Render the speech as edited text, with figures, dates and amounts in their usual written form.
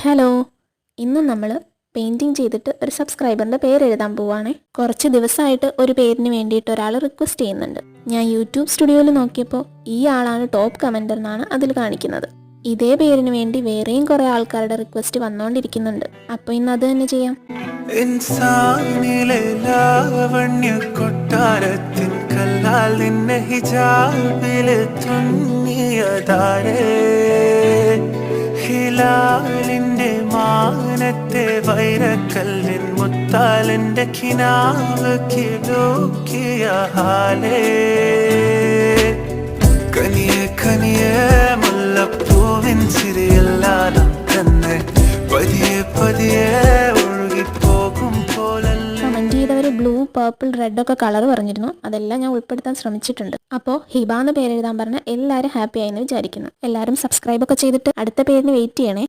Hello, ഇന്ന് നമ്മൾ painting ചെയ്തിട്ട് ഒരു സബ്സ്ക്രൈബറിൻ്റെ പേര് എഴുതാൻ പോവുകയാണേ. കുറച്ച് ദിവസമായിട്ട് ഒരു പേരിന് വേണ്ടിയിട്ട് ഒരാൾ റിക്വസ്റ്റ് ചെയ്യുന്നുണ്ട്. ഞാൻ യൂട്യൂബ് സ്റ്റുഡിയോയിൽ നോക്കിയപ്പോൾ ഈ ആളാണ് ടോപ്പ് കമൻറ്റർ എന്നാണ് അതിൽ കാണിക്കുന്നത്. ഇതേ പേരിന് വേണ്ടി വേറെയും കുറേ ആൾക്കാരുടെ റിക്വസ്റ്റ് വന്നുകൊണ്ടിരിക്കുന്നുണ്ട്. അപ്പോൾ ഇന്ന് അത് തന്നെ ചെയ്യാം. കല്ലാൽ നിന്നെ ഹിജാബിൽ തുന്നിയതാരേ, ഹിലാലിന്റെ മാനത്തെ വൈരക്കല്ലിൻ മുത്താലിന്റെ കിനാവ് കിലോക്കിയ ഹാലേ, കനിയെ കനിയെ മുല്ലപ്പൂവിൻ ചിരിയെല്ലാം തന്നെ പതിയെ പതിയെ ഒഴുകിപ്പോകും പോലല്ല. കമൻറ്റ് ചെയ്തവർ ബ്ലൂ, പർപ്പിൾ, റെഡ് ഒക്കെ കളർ പറഞ്ഞിരുന്നു. അതെല്ലാം ഞാൻ ഉൾപ്പെടുത്താൻ ശ്രമിച്ചിട്ടുണ്ട്. അപ്പോൾ ഹിബ എന്ന് പേരെഴുതാൻ പറഞ്ഞാൽ എല്ലാവരും ഹാപ്പി ആയെന്ന് വിചാരിക്കുന്നു. എല്ലാവരും സബ്സ്ക്രൈബ് ഒക്കെ ചെയ്തിട്ട് അടുത്ത പേരിന് വെയിറ്റ് ചെയ്യണേ.